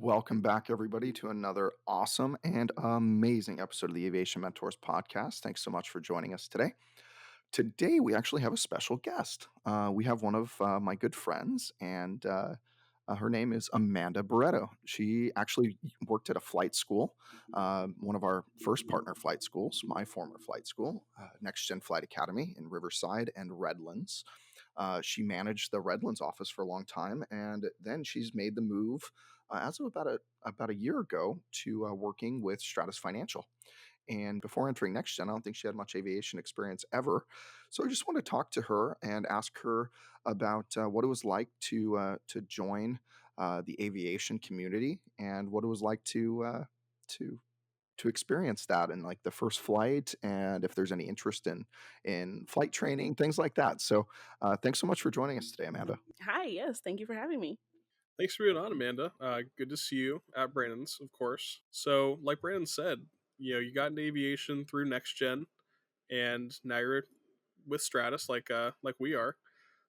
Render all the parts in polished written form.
Welcome back, everybody, to another awesome and amazing episode of the Aviation Mentors podcast. Thanks so much for joining us today. Today, we actually have a special guest. We have one of my good friends, and her name is Amanda Barretto. She actually worked at a flight school, one of our first partner flight schools, my former flight school, Next Gen Flight Academy in Riverside and Redlands. She managed the Redlands office for a long time, and then she's made the move as of about a year ago to working with Stratus Financial. And before entering Next Gen, I don't think she had much aviation experience ever. So I just want to talk to her and ask her about what it was like to join the aviation community and what it was like to to experience that in like the first flight, and if there's any interest in flight training, things like that. So thanks so much for joining us today, Amanda. Hi, yes, thank you for having me. Thanks for being on, Amanda. Good to see you at Brandon's, of course. So, like Brandon said, you got into aviation through Next Gen, and now you're with Stratus, like we are.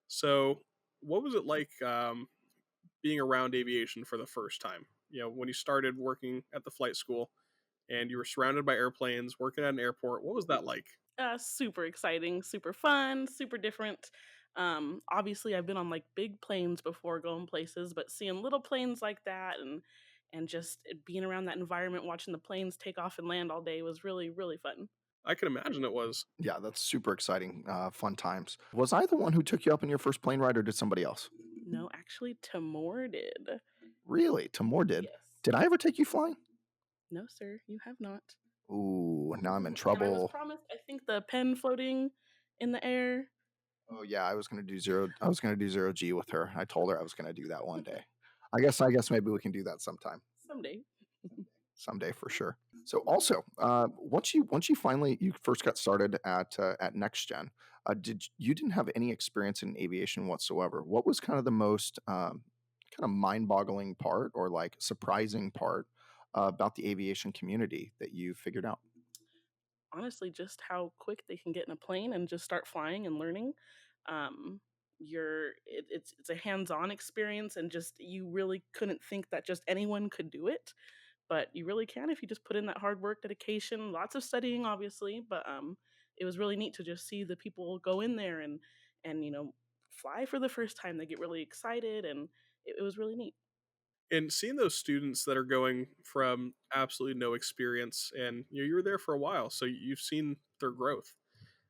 So, what was it like being around aviation for the first time? When you started working at the flight school, and you were surrounded by airplanes, working at an airport. What was that like? Super exciting, super fun, super different. Obviously, I've been on like big planes before going places, but seeing little planes like that and just being around that environment, watching the planes take off and land all day was really, really fun. I can imagine it was. Yeah, that's super exciting, fun times. Was I the one who took you up on your first plane ride, or did somebody else? No, actually, Tamor did. Really? Tamor did? Yes. Did I ever take you flying? No, sir, you have not. Ooh, now I'm in And I was trouble. promised, I think, the pen floating in the air. Oh yeah, I was gonna do zero G with her. I told her I was gonna do that one day. I guess maybe we can do that Someday. someday for sure. So also, once you finally you first got started at Next Gen, you didn't have any experience in aviation whatsoever. What was kind of the most kind of mind-boggling part or like surprising part about the aviation community that you figured out? Honestly, just how quick they can get in a plane and just start flying and learning. Um, it's a hands-on experience, and just you really couldn't think that just anyone could do it, but you really can if you just put in that hard work, dedication, lots of studying, obviously. But it was really neat to just see the people go in there and fly for the first time. They get really excited, and it was really neat. And seeing those students that are going from absolutely no experience, and you were there for a while, so you've seen their growth.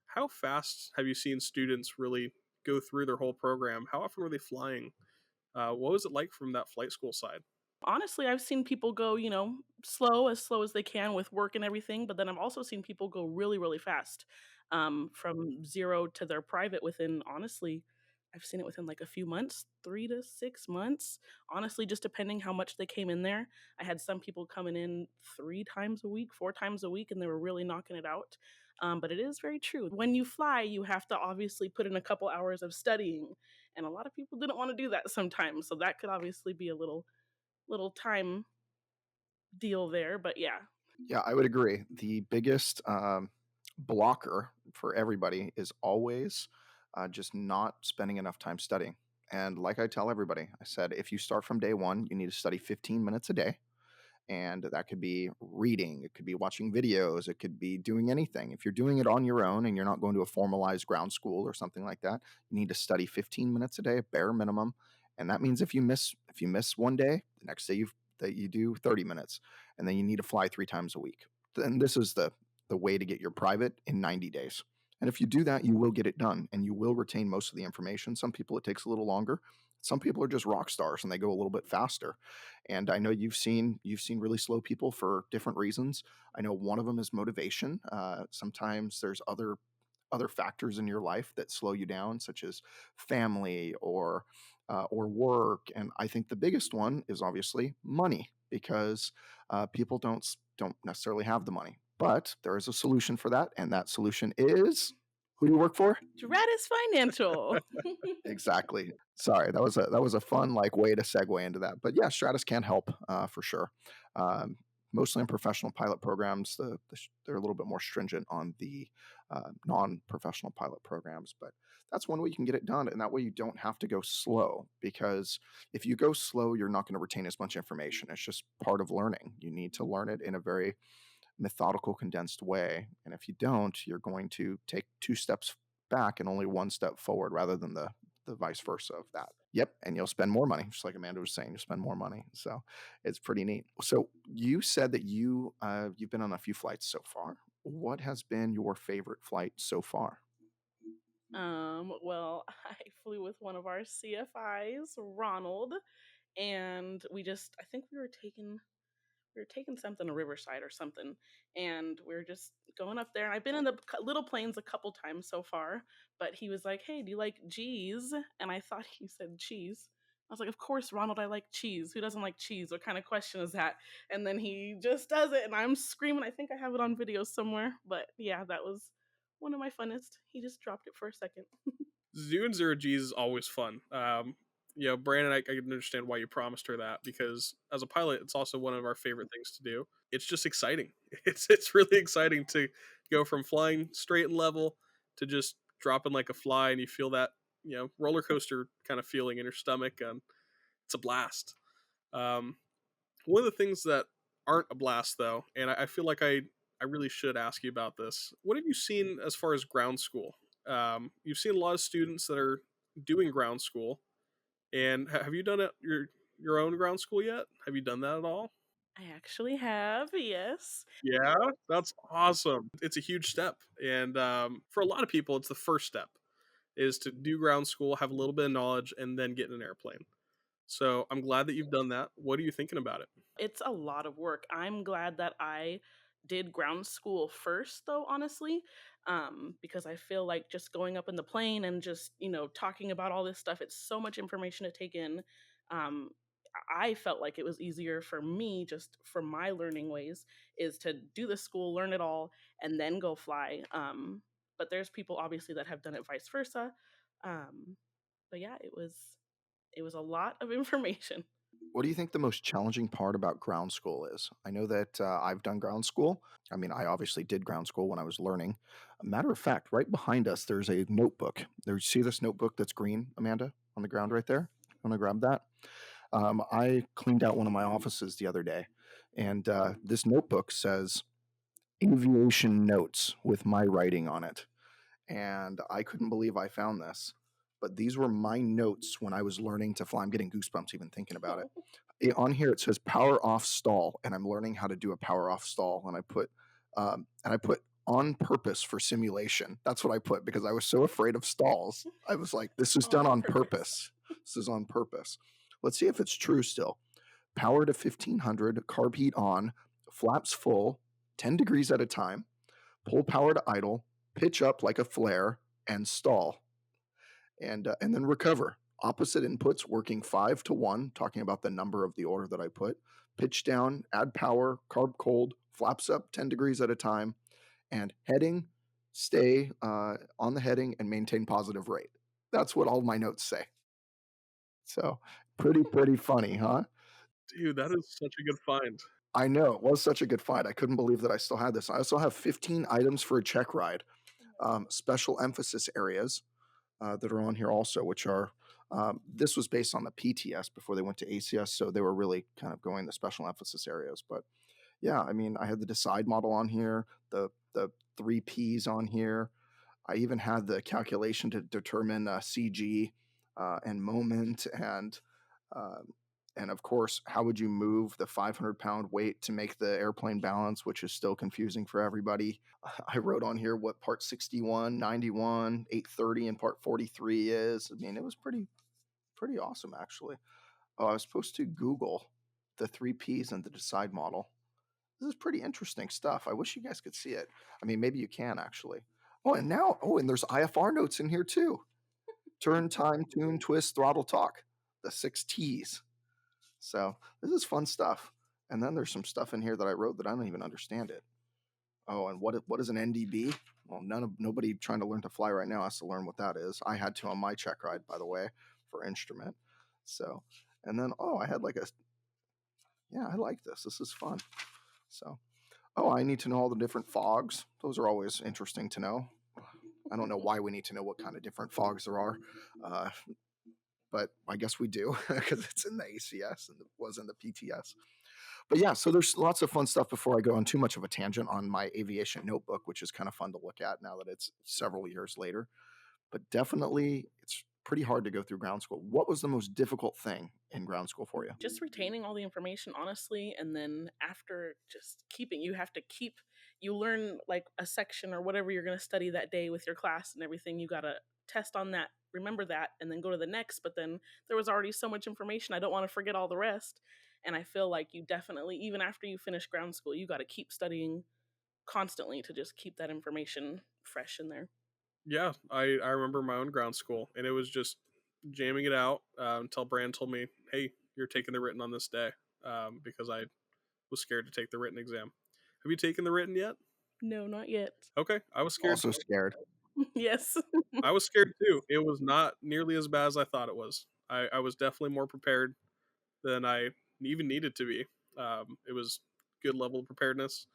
How fast have you seen students really go through their whole program? How often were they flying? What was it like from that flight school side? Honestly, I've seen people go, slow as they can with work and everything, but then I've also seen people go really, really fast, from zero to their private within, honestly, I've seen it within like a few months, 3 to 6 months. Honestly, just depending how much they came in there. I had some people coming in 3 times a week, 4 times a week, and they were really knocking it out. But it is very true. When you fly, you have to obviously put in a couple hours of studying, and a lot of people didn't want to do that sometimes. So that could obviously be a little time deal there, but yeah. Yeah, I would agree. The biggest blocker for everybody is always just not spending enough time studying. And like I tell everybody, I said, if you start from day one, you need to study 15 minutes a day. And that could be reading, it could be watching videos, it could be doing anything. If you're doing it on your own and you're not going to a formalized ground school or something like that, you need to study 15 minutes a day, bare minimum. And that means if you miss one day, the next day you do 30 minutes, and then you need to fly 3 times a week. Then this is the way to get your private in 90 days. And if you do that, you will get it done and you will retain most of the information. Some people, it takes a little longer. Some people are just rock stars and they go a little bit faster. And I know you've seen really slow people for different reasons. I know one of them is motivation. Sometimes there's other factors in your life that slow you down, such as family or work. And I think the biggest one is obviously money, because people don't necessarily have the money. But there is a solution for that, and that solution is, who do you work for? Stratus Financial. Exactly. Sorry, that was a fun like way to segue into that. But yeah, Stratus can help for sure. Um, Mostly in professional pilot programs, they're a little bit more stringent on the non-professional pilot programs. But That's one way you can get it done. And that way you don't have to go slow, because if you go slow, you're not going to retain as much information. It's just part of learning. You need to learn it in a very methodical, condensed way. And if you don't, you're going to take 2 steps back and only 1 step forward, rather than the vice versa of that. Yep. And you'll spend more money, just like Amanda was saying, you'll spend more money. So it's pretty neat. So you said that you've been on a few flights so far. What has been your favorite flight so far? Well, I flew with one of our CFIs, Ronald, and I think we were taking something to Riverside or something, and we are just going up there. And I've been in the little planes a couple times so far, but he was like, "Hey, do you like G's?" And I thought he said cheese. I was like, "Of course, Ronald, I like cheese. Who doesn't like cheese? What kind of question is that?" And then he just does it, and I'm screaming. I think I have it on video somewhere, but yeah, that was one of my funnest. He just dropped it for a second. Doing zero G's is always fun. Brandon, I can understand why you promised her that, because as a pilot, it's also one of our favorite things to do. It's just exciting. It's really exciting to go from flying straight and level to just dropping like a fly, and you feel that roller coaster kind of feeling in your stomach, and it's a blast. Um, One of the things that aren't a blast though, and I feel like I really should ask you about this. What have you seen as far as ground school? You've seen a lot of students that are doing ground school, and have you done it your own ground school yet? Have you done that at all? I actually have, yes. Yeah, that's awesome. It's a huge step, and for a lot of people, it's the first step is to do ground school, have a little bit of knowledge, and then get in an airplane. So I'm glad that you've done that. What are you thinking about it? It's a lot of work. I'm glad that I did ground school first, though, honestly, because I feel like just going up in the plane and just, talking about all this stuff, it's so much information to take in. Um, I felt like it was easier for me, just from my learning ways, is to do the school, learn it all, and then go fly. But there's people obviously that have done it vice versa. Um, but yeah, it was a lot of information. What do you think the most challenging part about ground school is? I know that I've done ground school. I mean, I obviously did ground school when I was learning. A matter of fact, right behind us, there's a notebook. There, see this notebook that's green, Amanda, on the ground right there? Want to grab that? I cleaned out one of my offices the other day, and this notebook says aviation notes with my writing on it. And I couldn't believe I found this. But these were my notes when I was learning to fly. I'm getting goosebumps even thinking about it. On here it says power off stall, and I'm learning how to do a power off stall. And I put on purpose for simulation. That's what I put, because I was so afraid of stalls. I was like, this is done On on purpose. purpose. This is on purpose. Let's see if it's true still. Power to 1500, carb heat on, flaps full, 10 degrees at a time, pull power to idle, pitch up like a flare, and stall, and then recover. Opposite inputs working 5 to 1, talking about the number of the order that I put. Pitch down, add power, carb cold, flaps up 10 degrees at a time, and heading, stay on the heading and maintain positive rate. That's what all my notes say. So pretty funny, huh? Dude, that is such a good find. I know, it was such a good find. I couldn't believe that I still had this. I also have 15 items for a check ride, special emphasis areas that are on here also, which are this was based on the PTS before they went to ACS, so they were really kind of going the special emphasis areas. But yeah, I mean, I had the decide model on here, the 3Ps on here. I even had the calculation to determine CG and moment, uh, and of course, how would you move the 500-pound weight to make the airplane balance, which is still confusing for everybody. I wrote on here what part 61, 91, 830, and part 43 is. I mean, it was pretty awesome, actually. Oh, I was supposed to Google the 3Ps and the decide model. This is pretty interesting stuff. I wish you guys could see it. I mean, maybe you can, actually. And there's IFR notes in here too. Turn, time, tune, twist, throttle, talk. The 6 Ts. So this is fun stuff. And then there's some stuff in here that I wrote that I don't even understand it. Oh, and what is an NDB? Well, nobody trying to learn to fly right now has to learn what that is. I had to on my check ride, by the way, for instrument. So, and then I had I like this. This is fun. So, I need to know all the different fogs. Those are always interesting to know. I don't know why we need to know what kind of different fogs there are, uh, but I guess we do because it's in the ACS and it was in the PTS. But yeah, so there's lots of fun stuff before I go on too much of a tangent on my aviation notebook, which is kind of fun to look at now that it's several years later. But definitely, it's pretty hard to go through ground school. What was the most difficult thing in ground school for you? Just retaining all the information honestly, and then after just keeping, you have to keep, you learn like a section or whatever you're going to study that day with your class and everything. You got to test on that, remember that, and then go to the next. But then there was already so much information, I don't want to forget all the rest. And I feel like you definitely, even after you finish ground school, you got to keep studying constantly to just keep that information fresh in there. Yeah, I remember my own ground school, and it was just jamming it out until Brand told me, "Hey, you're taking the written on this day," because I was scared to take the written exam. Have you taken the written yet? No, not yet. Okay, I was scared. Also scared. Yes. I was scared too. It was not nearly as bad as I thought it was. I was definitely more prepared than I even needed to be. It was good level of preparedness,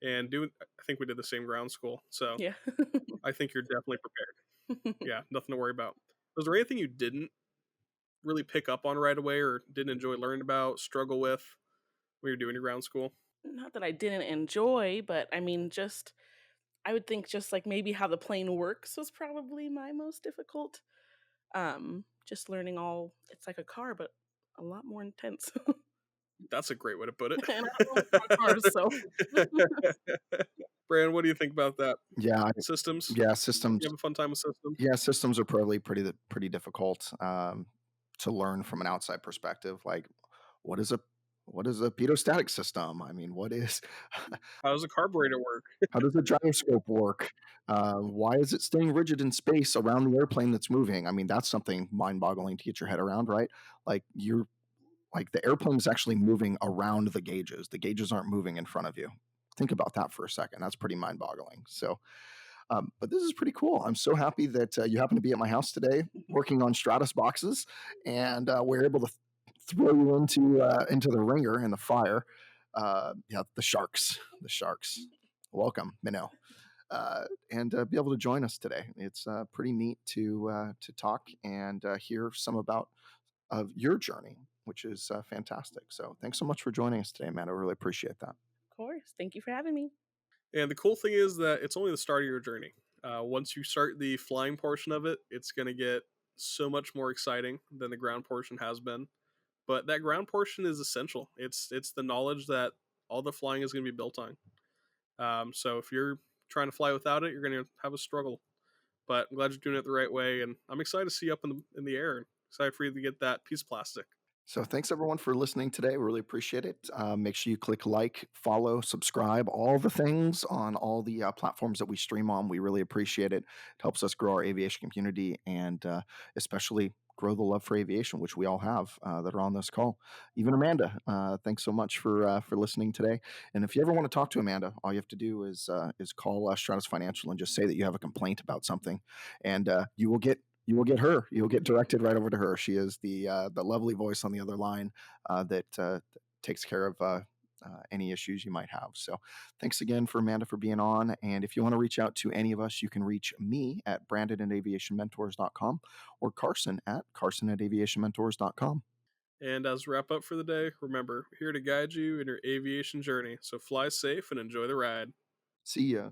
and I think we did the same ground school, so Yeah. I think you're definitely prepared. Yeah, nothing to worry about. Was there anything you didn't really pick up on right away, or didn't enjoy learning about, struggle with when you're doing your ground school? Not that I didn't enjoy, but I mean, just I would think just like maybe how the plane works was probably my most difficult. Just learning all, it's like a car, but a lot more intense. That's a great way to put it. And I don't know much about cars, so Brand, what do you think about that? Yeah, Systems? yeah, You systems. have a fun time with systems? Yeah, systems are probably pretty difficult to learn from an outside perspective. Like, what is a what is a pedostatic system? I mean, what is How does a carburetor work? how does a gyroscope work? Why is it staying rigid in space around the airplane that's moving? I mean, that's something mind-boggling to get your head around, right? Like you're like the airplane is actually moving around the gauges. The gauges aren't moving in front of you. Think about that for a second. That's pretty mind-boggling. So, but this is pretty cool. I'm so happy that you happen to be at my house today working on Stratus boxes, and we're able to throw you into the ringer and the fire. Yeah, the sharks. The sharks. Welcome, Minnow. And be able to join us today. It's pretty neat to talk and hear some about of your journey, which is fantastic. So thanks so much for joining us today, Matt. I really appreciate that. of course. Thank you for having me. And the cool thing is that it's only the start of your journey. Once you start the flying portion of it, it's going to get so much more exciting than the ground portion has been. But that ground portion is essential. It's the knowledge that all the flying is going to be built on. So if you're trying to fly without it, you're going to have a struggle. But I'm glad you're doing it the right way, and I'm excited to see you up in the air. And excited for you to get that piece of plastic. So thanks everyone for listening today. We really appreciate it. Make sure you click like, follow, subscribe, all the things on all the platforms that we stream on. We really appreciate it. It helps us grow our aviation community and especially grow the love for aviation, which we all have that are on this call. Even Amanda, thanks so much for listening today. And if you ever want to talk to Amanda, all you have to do is call Stratus Financial and just say that you have a complaint about something, and you will get her. You will get directed right over to her. She is the lovely voice on the other line that takes care of any issues you might have. So thanks again for Amanda for being on. And if you want to reach out to any of us, you can reach me at brandon@aviationmentors.com or Carson at carson@aviationmentors.com. And as we wrap up for the day, remember, we're here to guide you in your aviation journey. So fly safe and enjoy the ride. See ya.